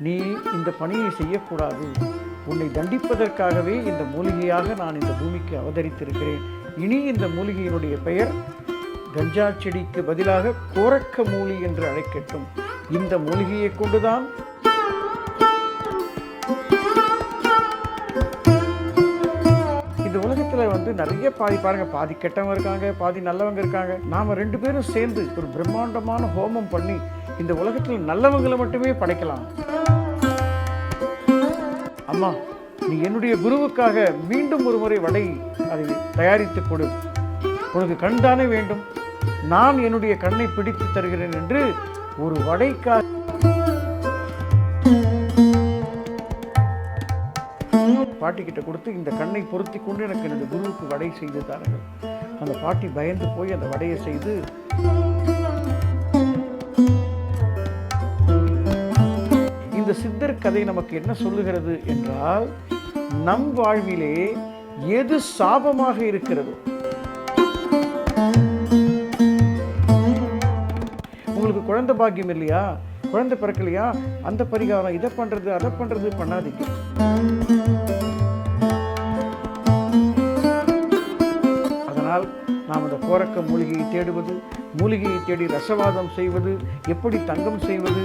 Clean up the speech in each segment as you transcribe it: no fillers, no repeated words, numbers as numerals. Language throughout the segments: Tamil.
நீ இந்த பணியை செய்யக்கூடாது, உன்னை தண்டிப்பதற்காகவே இந்த மூலிகையாக நான் இந்த பூமிக்கு அவதரித்திருக்கிறேன். இனி இந்த மூலிகையினுடைய பெயர் கஞ்சா செடிக்கு பதிலாக கோரக்க மூலி என்று அழைக்கட்டும். இந்த மூலிகையை கொண்டுதான் இந்த உலகத்தில் நிறைய பாருங்க, பாதி கெட்டவங்க இருக்காங்க, பாதி நல்லவங்க இருக்காங்க. நாம 2 பேரும் சேர்ந்து ஒரு பிரம்மாண்டமான ஹோமம் பண்ணி இந்த உலகத்தில் நல்லவங்களை மட்டுமே படைக்கலாம். அம்மா, நீ என்னுடைய குருவுக்காக மீண்டும் ஒரு முறை வடை அதை தயாரித்து கொடு. உனக்கு கண் தானே வேண்டும், நான் என்னுடைய கண்ணை பிடித்து தருகிறேன் என்று ஒரு வடைக்காக பாட்டிக்கிட்ட கொடுத்து இந்த கண்ணை பொருத்தி கொண்டு எனக்கு எனது குருவுக்கு வடை செய்து தாருங்கள். அந்த பாட்டி பயந்து போய் அந்த வடையை செய்து இந்த சித்தர் கதை நமக்கு என்ன சொல்லுகிறது என்றால், நம் வாழ்விலே எது சாபமாக இருக்கிறது, உங்களுக்கு குழந்தை பாக்கியம் இல்லையா, குழந்தை பிறக்கலையா, அந்த பரிகாரம் இதை பண்றது அதை பண்றது பண்ணாதீங்க. அதனால் நாம் அந்த கோரக்க மூலிகையை தேடுவது, மூலிகையை தேடி ரசவாதம் செய்வது, எப்படி தங்கம் செய்வது,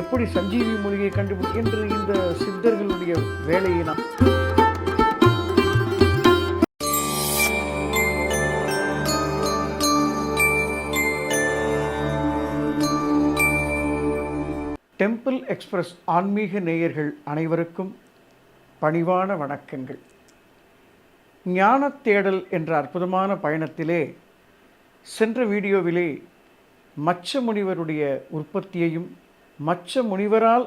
எப்படி சஞ்சீவி மூலிகையை கண்டுபிடி என்று இந்த சித்தர்களுடைய வேலையை நாம் டெம்பிள் எக்ஸ்பிரஸ் ஆன்மீக நேயர்கள் அனைவருக்கும் பணிவான வணக்கங்கள். ஞான தேடல் என்ற அற்புதமான பயணத்திலே சென்ற வீடியோவிலே மச்ச முனிவருடைய உற்பத்தியையும் மச்ச முனிவரால்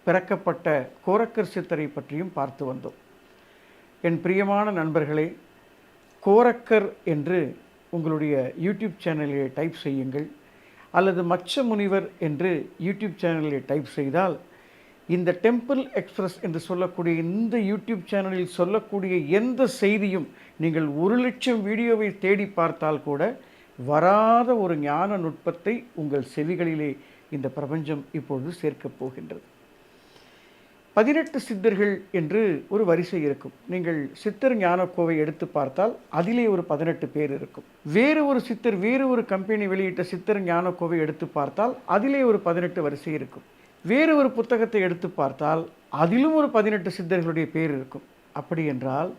பிறக்கப்பட்ட கோரக்கர் சித்தரை பற்றியும் பார்த்து வந்தோம். என் பிரியமான நண்பர்களே, கோரக்கர் என்று உங்களுடைய யூடியூப் சேனலிலே டைப் செய்யுங்கள், அல்லது மச்ச முனிவர் என்று யூடியூப் சேனலிலே டைப் செய்தால் இந்த டெம்பிள் எக்ஸ்பிரஸ் என்று சொல்லக்கூடிய இந்த யூடியூப் சேனலில் சொல்லக்கூடிய எந்த செய்தியும் நீங்கள் 1,00,000 வீடியோவை தேடி பார்த்தால் கூட வராத ஒரு ஞான நுட்பத்தை உங்கள் செவிகளிலே இந்த பிரபஞ்சம் இப்பொழுது சேர்க்கப் போகின்றது. 18 சித்தர்கள் என்று ஒரு வரிசை இருக்கும். நீங்கள் சித்தர் ஞானக்கோவை எடுத்து பார்த்தால் அதிலே ஒரு 18 பேர் இருக்கும். வேறு ஒரு சித்தர், வேறு ஒரு கம்பெனி வெளியிட்ட சித்தர் ஞானக்கோவை எடுத்து பார்த்தால் அதிலே ஒரு 18 வரிசை இருக்கும். வேறு ஒரு புத்தகத்தை எடுத்து பார்த்தால் அதிலும் ஒரு 18 சித்தர்களுடைய பேர் இருக்கும். அப்படி என்றால்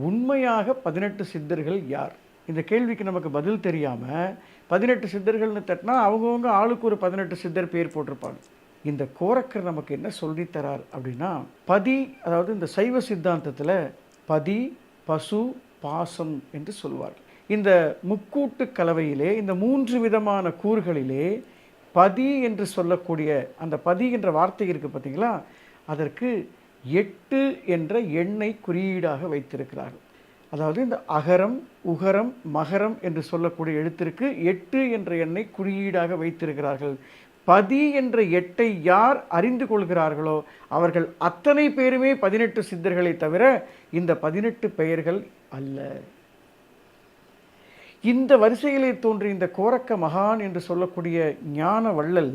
உண்மையாக 18 சித்தர்கள் யார்? இந்த கேள்விக்கு நமக்கு பதில் தெரியாமல் 18 சித்தர்கள்னு தட்டினா அவங்கவுங்க ஆளுக்கு ஒரு 18 சித்தர் பேர் போட்டிருப்பாங்க. இந்த கோரக்கர் நமக்கு என்ன சொல்லித்தரார் அப்படின்னா, பதி, அதாவது இந்த சைவ சித்தாந்தத்தில் பதி, பசு, பாசம் என்று சொல்வார். இந்த முக்கூட்டு கலவையிலே இந்த 3 விதமான கூறுகளிலே பதி என்று சொல்லக்கூடிய அந்த பதி என்ற வார்த்தை இருக்குது பார்த்தீங்களா, அதற்கு 8 என்ற எண்ணை குறியீடாக வைத்திருக்கிறார்கள். அதாவது இந்த அகரம், உகரம், மகரம் என்று சொல்லக்கூடிய எழுத்திற்கு 8 என்ற எண்ணை குறியீடாக வைத்திருக்கிறார்கள். பதி என்ற 8ஐ யார் அறிந்து கொள்கிறார்களோ அவர்கள் அத்தனை பேருமே 18 சித்தர்களை தவிர இந்த 18 பெயர்கள் அல்ல. இந்த வரிசையிலே தோன்றிய இந்த கோரக்க மகான் என்று சொல்லக்கூடிய ஞான வள்ளல்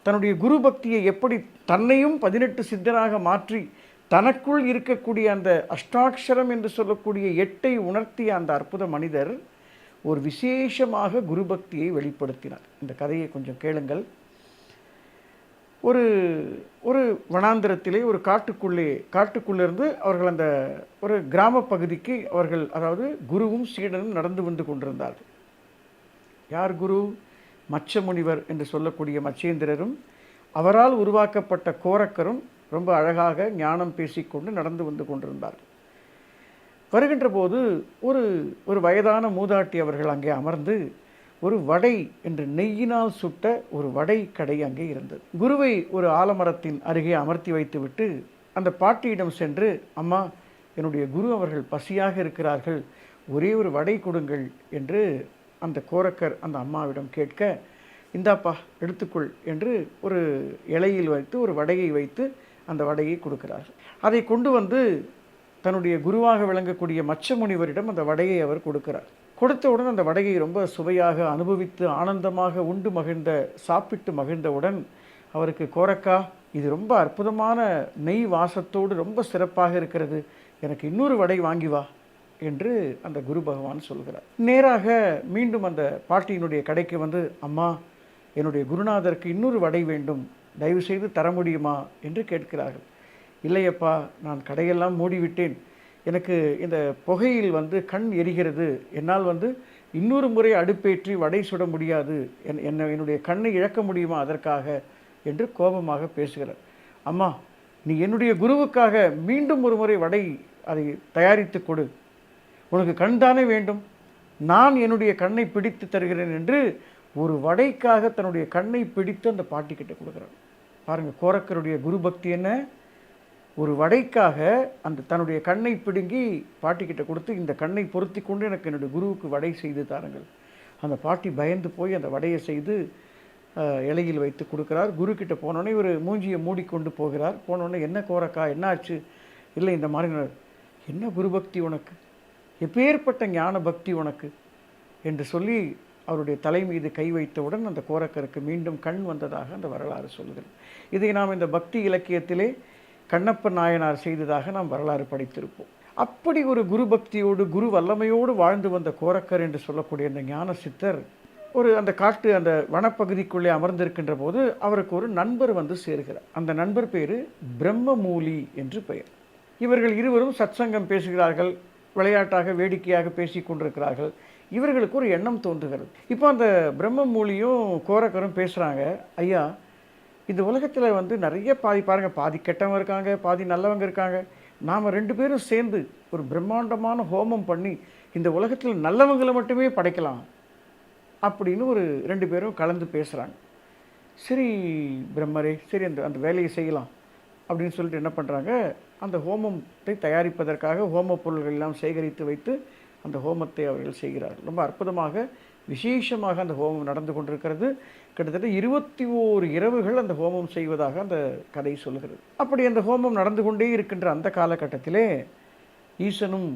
தன்னுடைய குரு பக்தியை எப்படி தன்னையும் 18 சித்தராக மாற்றி தனக்குள் இருக்கக்கூடிய அந்த அஷ்டாட்சரம் என்று சொல்லக்கூடிய 8ஐ உணர்த்திய அந்த அற்புத மனிதர் ஒரு விசேஷமாக குரு பக்தியை வெளிப்படுத்தினார். இந்த கதையை கொஞ்சம் கேளுங்கள். ஒரு வனாந்திரத்திலே ஒரு காட்டுக்குள்ளேருந்து அவர்கள் அந்த ஒரு கிராம பகுதிக்கு அவர்கள், அதாவது குருவும் சீடனும் நடந்து வந்து கொண்டிருந்தார்கள். யார் குரு? மச்ச முனிவர் என்று சொல்லக்கூடிய மச்சேந்திரரும் அவரால் உருவாக்கப்பட்ட கோரக்கரும் ரொம்ப அழகாக ஞானம் பேசிக்கொண்டு நடந்து வந்து கொண்டிருந்தார்கள். வருகின்ற போது ஒரு வயதான மூதாட்டி அவர்கள் அங்கே அமர்ந்து ஒரு வடை என்று நெய்யினால் சுட்ட ஒரு வடை கடை அங்கே இருந்தது. குருவை ஒரு ஆலமரத்தின் அருகே அமர்த்தி வைத்துவிட்டு அந்த பாட்டியிடம் சென்று, அம்மா, என்னுடைய குரு அவர்கள் பசியாக இருக்கிறார்கள், ஒரே ஒரு வடை கொடுங்கள் என்று அந்த கோரக்கர் அந்த அம்மாவிடம் கேட்க, இந்தாப்பா எடுத்துக்கொள் என்று ஒரு இலையில் வைத்து ஒரு வடையை வைத்து அந்த வடையை கொடுக்கிறார்கள். அதை கொண்டு வந்து தன்னுடைய குருவாக விளங்கக்கூடிய மச்ச முனிவரிடம் அந்த வடையை அவர் கொடுக்கிறார். கொடுத்தவுடன் அந்த வடையை ரொம்ப சுவையாக அனுபவித்து ஆனந்தமாக உண்டு மகிழ்ந்த, சாப்பிட்டு மகிழ்ந்தவுடன் அவருக்கு, கோரக்கா, இது ரொம்ப அற்புதமான நெய் வாசத்தோடு ரொம்ப சிறப்பாக இருக்கிறது, எனக்கு இன்னொரு வடை வாங்கி வா என்று அந்த குரு பகவான் சொல்கிறார். நேராக மீண்டும் அந்த பாட்டியினுடைய கடைக்கு வந்து, அம்மா, என்னுடைய குருநாதருக்கு இன்னொரு வடை வேண்டும், தயவு செய்து தர முடியுமா என்று கேட்கிறார்கள். இல்லையப்பா, நான் கடையெல்லாம் மூடிவிட்டேன், எனக்கு இந்த புகையில் வந்து கண் எரிகிறது, என்னால் வந்து இன்னொரு முறை அடுப்பேற்றி வடை சுட முடியாது, என்னுடைய கண்ணை இழக்க முடியுமா அதற்காக என்று கோபமாக பேசுகிறார். அம்மா, நீ என்னுடைய குருவுக்காக மீண்டும் ஒரு முறை வடை அதை தயாரித்து கொடு, உனக்கு கண் தானே வேண்டும், நான் என்னுடைய கண்ணை பிடித்து தருகிறேன் என்று ஒரு வடைக்காக தன்னுடைய கண்ணை பிடித்து அந்த பாட்டிக்கிட்ட கொடுக்குறார். பாருங்கள், கோரக்கருடைய குரு பக்தி என்ன. ஒரு வடைக்காக அந்த தன்னுடைய கண்ணை பிடுங்கி பாட்டிக்கிட்ட கொடுத்து, இந்த கண்ணை பொருத்தி கொண்டு எனக்கு என்னுடைய குருவுக்கு வடை செய்து தாருங்கள். அந்த பாட்டி பயந்து போய் அந்த வடையை செய்து இலையில் வைத்து கொடுக்குறார். குருக்கிட்ட போனோடனே ஒரு மூஞ்சியை மூடிக்கொண்டு போகிறார். போனோடனே, என்ன கோரக்கா, என்ன ஆச்சு? இல்லை, இந்த மாதிரி. என்ன குரு பக்தி உனக்கு, எப்பேற்பட்ட ஞான பக்தி உனக்கு என்று சொல்லி அவருடைய தலை மீது கை வைத்தவுடன் அந்த கோரக்கருக்கு மீண்டும் கண் வந்ததாக அந்த வரலாறு சொல்கிறது. இதை நாம் இந்த பக்தி இலக்கியத்திலே கண்ணப்ப நாயனார் செய்ததாக நாம் வரலாறு படித்திருப்போம். அப்படி ஒரு குரு பக்தியோடு குரு வல்லமையோடு வாழ்ந்து வந்த கோரக்கர் என்று சொல்லக்கூடிய அந்த ஞான சித்தர் ஒரு அந்த காட்டு அந்த வனப்பகுதிக்குள்ளே அமர்ந்திருக்கின்ற போது அவருக்கு ஒரு நண்பர் வந்து சேர்கிறார். அந்த நண்பர் பேர் பிரம்மமூலி என்று பெயர். இவர்கள் இருவரும் சத்சங்கம் பேசுகிறார்கள், விளையாட்டாக வேடிக்கையாக பேசி கொண்டிருக்கிறார்கள். இவர்களுக்கு ஒரு எண்ணம் தோன்றுகிறது. இப்போ அந்த பிரம்மமூலியும் கோரக்கரும் பேசுகிறாங்க, ஐயா, இந்த உலகத்தில் வந்து நிறைய பாருங்கள், பாதி கெட்டவங்க இருக்காங்க, பாதி நல்லவங்க இருக்காங்க. நாம் 2 பேரும் சேர்ந்து ஒரு பிரம்மாண்டமான ஹோமம் பண்ணி இந்த உலகத்தில் நல்லவங்களை மட்டுமே படைக்கலாம் அப்படின்னு ஒரு 2 பேரும் கலந்து பேசுகிறாங்க. சரி பிரம்மரே, சரி அந்த வேலையை செய்யலாம் அப்படின்னு சொல்லிட்டு என்ன பண்ணுறாங்க, அந்த ஹோமத்தை தயாரிப்பதற்காக ஹோம பொருள்கள் எல்லாம் சேகரித்து வைத்து அந்த ஹோமத்தை அவர்கள் செய்கிறார்கள். ரொம்ப அற்புதமாக விசேஷமாக அந்த ஹோமம் நடந்து கொண்டிருக்கிறது. கிட்டத்தட்ட 21 இரவுகள் அந்த ஹோமம் செய்வதாக அந்த கதை சொல்கிறது. அப்படி அந்த ஹோமம் நடந்து கொண்டே இருக்கின்ற அந்த காலகட்டத்திலே ஈசனும்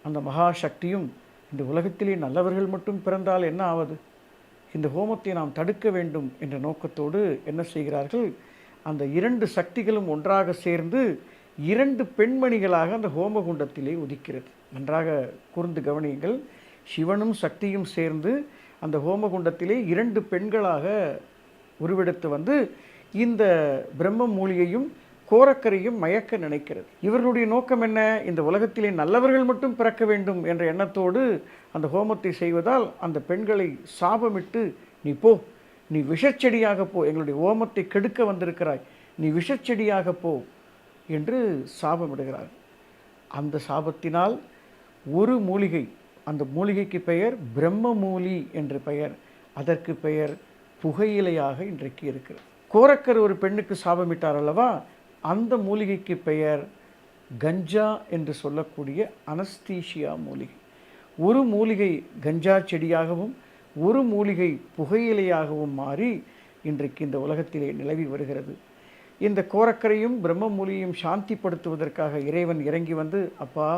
அந்த மகாசக்தியும், இந்த உலகத்திலே நல்லவர்கள் மட்டும் பிறந்தால் என்ன ஆவது, இந்த ஹோமத்தை நாம் தடுக்க வேண்டும் என்ற நோக்கத்தோடு என்ன செய்கிறார்கள், அந்த 2 சக்திகளும் ஒன்றாக சேர்ந்து 2 பெண்மணிகளாக அந்த ஹோமகுண்டத்திலே உதிக்கிறது. நன்றாக கூர்ந்து கவனியுங்கள். சிவனும் சக்தியும் சேர்ந்து அந்த ஹோமகுண்டத்திலே 2 பெண்களாக உருவெடுத்து வந்து இந்த பிரம்ம மூலியையும் கோரக்கரையும் மயக்க நினைக்கிறது. இவர்களுடைய நோக்கம் என்ன, இந்த உலகத்திலே நல்லவர்கள் மட்டும் பிறக்க வேண்டும் என்ற எண்ணத்தோடு அந்த ஹோமத்தை செய்வதால் அந்த பெண்களை சாபமிட்டு, நீ போ, நீ விஷச்செடியாக போ, எங்களுடைய ஹோமத்தை கெடுக்க வந்திருக்கிறாய், நீ விஷச்செடியாக போ என்று சாபமிடுகிறார். அந்த சாபத்தினால் ஒரு மூலிகை, அந்த மூலிகைக்கு பெயர் பிரம்ம மூலி என்று பெயர், அதற்கு பெயர் புகையிலையாக இன்றைக்கு இருக்கிறது. கோரக்கர் ஒரு பெண்ணுக்கு சாபமிட்டார் அல்லவா, அந்த மூலிகைக்கு பெயர் கஞ்சா என்று சொல்லக்கூடிய அனஸ்தீஷியா மூலிகை. ஒரு மூலிகை கஞ்சா செடியாகவும் ஒரு மூலிகை புகையிலையாகவும் மாறி இன்றைக்கு இந்த உலகத்திலே நிலவி வருகிறது. இந்த கோரக்கரையும் பிரம்ம மூலியையும் சாந்திப்படுத்துவதற்காக இறைவன் இறங்கி வந்து, அப்பா,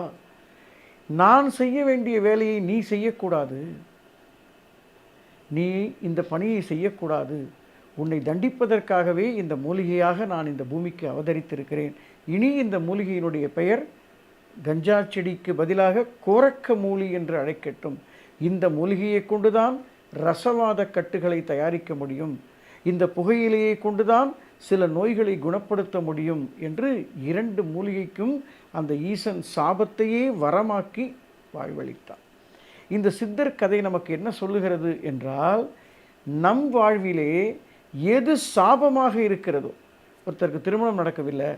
நான் செய்ய வேண்டிய வேலையை நீ செய்யக்கூடாது, நீ இந்த பணியை செய்யக்கூடாது, உன்னை தண்டிப்பதற்காகவே இந்த மூலிகையாக நான் இந்த பூமிக்கு அவதரித்திருக்கிறேன். இனி இந்த மூலிகையினுடைய பெயர் கஞ்சா செடிக்கு பதிலாக கோரக்க மூலி என்று அழைக்கட்டும். இந்த மூலிகையை கொண்டுதான் ரசவாத கட்டுகளை தயாரிக்க முடியும், இந்த புகையிலையை கொண்டுதான் சில நோய்களை குணப்படுத்த முடியும் என்று 2 மூலிகைக்கும் அந்த ஈசன் சாபத்தையே வரமாக்கி வாழ்வளித்தார். இந்த சித்தர் கதை நமக்கு என்ன சொல்லுகிறது என்றால், நம் வாழ்விலே எது சாபமாக இருக்கிறதோ, ஒருத்தருக்கு திருமணம் நடக்கவில்லை,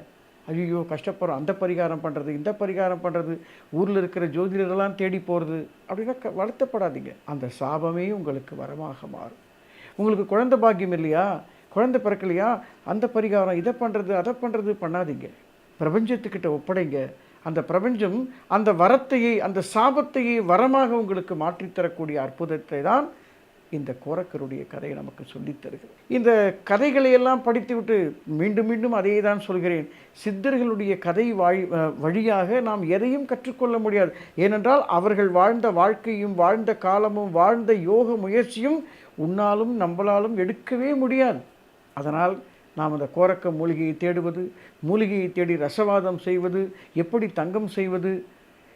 ஐயோ கஷ்டப்படுறோம், அந்த பரிகாரம் பண்ணுறது, இந்த பரிகாரம் பண்ணுறது, ஊரில் இருக்கிற ஜோதிடரெல்லாம் தேடி போகிறது அப்படின்னா வருத்தப்படாதீங்க. அந்த சாபமே உங்களுக்கு வரமாக மாறும். உங்களுக்கு குழந்தை பாக்கியம் இல்லையா, குழந்தை பிறக்கலையா, அந்த பரிகாரம், இதை பண்ணுறது அதை பண்ணுறது பண்ணாதீங்க. பிரபஞ்சத்துக்கிட்ட ஒப்படைங்க. அந்த பிரபஞ்சம் அந்த வரத்தையே, அந்த சாபத்தையே வரமாக உங்களுக்கு மாற்றித்தரக்கூடிய அற்புதத்தை தான் இந்த கோரக்கருடைய கதை நமக்கு சொல்லித் தருகிறது. இந்த கதைகளையெல்லாம் படித்துவிட்டு மீண்டும் மீண்டும் அதையே தான் சொல்கிறேன், சித்தர்களுடைய கதை வழியாக நாம் எதையும் கற்றுக்கொள்ள முடியாது. ஏனென்றால் அவர்கள் வாழ்ந்த வாழ்க்கையும் வாழ்ந்த காலமும் வாழ்ந்த யோக முயற்சியும் உன்னாலும் நம்மளாலும் எடுக்கவே முடியாது. அதனால் நாம் அந்த கோரக்க மூலிகையை தேடுவது, மூலிகையை தேடி ரசவாதம் செய்வது, எப்படி தங்கம் செய்வது,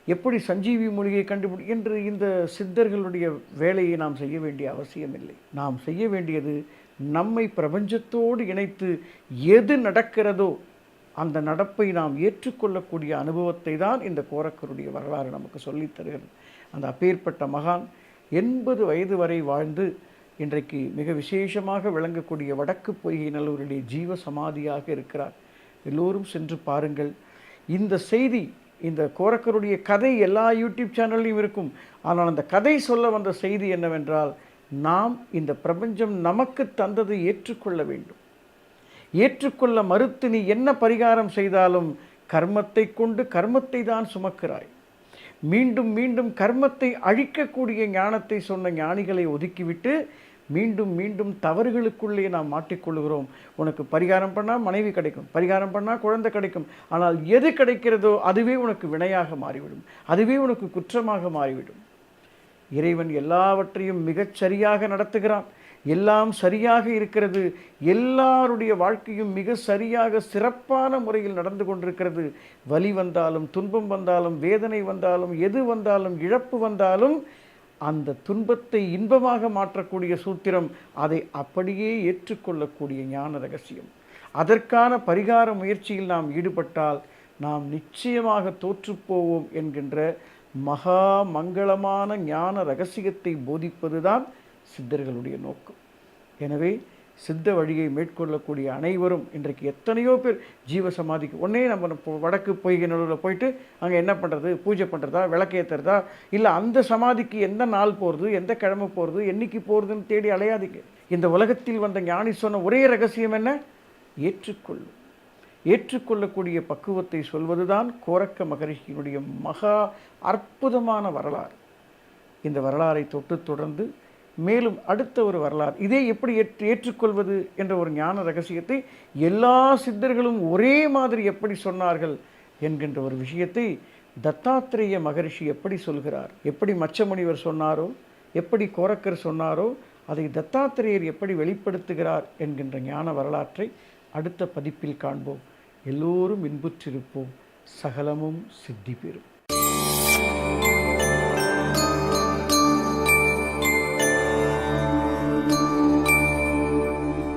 எப்படி சஞ்சீவி மூலிகையை கண்டுபிடி என்று இந்த சித்தர்களுடைய வேலையை நாம் செய்ய வேண்டிய அவசியமில்லை. நாம் செய்ய வேண்டியது நம்மை பிரபஞ்சத்தோடு இணைத்து எது நடக்கிறதோ அந்த நடப்பை நாம் ஏற்றுக்கொள்ளக்கூடிய அனுபவத்தை தான் இந்த கோரக்கருடைய வரலாறு நமக்கு சொல்லித் தருகிறது. அந்த அப்பேற்பட்ட மகான் 80 வயது வரை வாழ்ந்து இன்றைக்கு மிக விசேஷமாக விளங்கக்கூடிய வடக்கு பொய்கை நல்லூரிலே ஜீவ சமாதியாக இருக்கிறார். எல்லோரும் சென்று பாருங்கள். இந்த செய்தி, இந்த கோரக்கருடைய கதை எல்லா யூடியூப் சேனல்லையும் இருக்கும். ஆனால் அந்த கதை சொல்ல வந்த செய்தி என்னவென்றால், நாம் இந்த பிரபஞ்சம் நமக்கு தந்ததை ஏற்றுக்கொள்ள வேண்டும். ஏற்றுக்கொள்ள மறுத்து நீ என்ன பரிகாரம் செய்தாலும் கர்மத்தை கொண்டு கர்மத்தை தான் சுமக்கிறாய். மீண்டும் மீண்டும் கர்மத்தை அழிக்கக்கூடிய ஞானத்தை சொன்ன ஞானிகளை ஒதுக்கிவிட்டு மீண்டும் மீண்டும் தவறுகளுக்குள்ளே நாம் மாட்டிக்கொள்கிறோம். உனக்கு பரிகாரம் பண்ணால் மனைவி கிடைக்கும், பரிகாரம் பண்ணால் குழந்தை கிடைக்கும். ஆனால் எது கிடைக்கிறதோ அதுவே உனக்கு வினையாக மாறிவிடும், அதுவே உனக்கு குற்றமாக மாறிவிடும். இறைவன் எல்லாவற்றையும் மிகச் சரியாக நடத்துகிறான். எல்லாம் சரியாக இருக்கிறது. எல்லாருடைய வாழ்க்கையும் மிக சரியாக சிறப்பான முறையில் நடந்து கொண்டிருக்கிறது. வலி வந்தாலும், துன்பம் வந்தாலும், வேதனை வந்தாலும், எது வந்தாலும், இழப்பு வந்தாலும் அந்த துன்பத்தை இன்பமாக மாற்றக்கூடிய சூத்திரம், அதை அப்படியே ஏற்றுக்கொள்ளக்கூடிய ஞான ரகசியம். அதற்கான பரிகார முயற்சியில் நாம் ஈடுபட்டால் நாம் நிச்சயமாக தோற்றுப்போவோம் என்கின்ற மகா மங்களமான ஞான ரகசியத்தை போதிப்பதுதான் சித்தர்களுடைய நோக்கம். எனவே சித்த வழியை மேற்கொள்ளக்கூடிய அனைவரும் இன்றைக்கு எத்தனையோ பேர் ஜீவ சமாதிக்கு ஒன்றே நம்ம வடக்கு பொய்கை நல்லூரில் போயிட்டு அங்கே என்ன பண்ணுறது, பூஜை பண்ணுறதா, விளக்கேற்றுறதா, இல்லை அந்த சமாதிக்கு எந்த நாள் போகிறது, எந்த கிழமை போகிறது, என்னைக்கு போகிறதுன்னு தேடி அலையாதீங்க. இந்த உலகத்தில் வந்த ஞானி சொன்ன ஒரே ரகசியம் என்ன? ஏற்றுக்கொள்ளும். ஏற்றுக்கொள்ளக்கூடிய பக்குவத்தை சொல்வதுதான் கோரக்க மகரிஷியினுடைய மகா அற்புதமான வரலாறு. இந்த வரலாறை தொட்டு தொடர்ந்து மேலும் அடுத்த ஒரு வரலாறு, இதே எப்படி ஏற்றுக்கொள்வது என்ற ஒரு ஞான ரகசியத்தை எல்லா சித்தர்களும் ஒரே மாதிரி எப்படி சொன்னார்கள் என்கின்ற ஒரு விஷயத்தை தத்தாத்திரேய மகரிஷி எப்படி சொல்கிறார், எப்படி மச்சமுனிவர் சொன்னாரோ, எப்படி கோரக்கர் சொன்னாரோ, அதை தத்தாத்திரேயர் எப்படி வெளிப்படுத்துகிறார் என்கின்ற ஞான வரலாற்றை அடுத்த பதிப்பில் காண்போம். எல்லோரும் இன்புற்றிருப்போம். சகலமும் சித்தி பெறும்.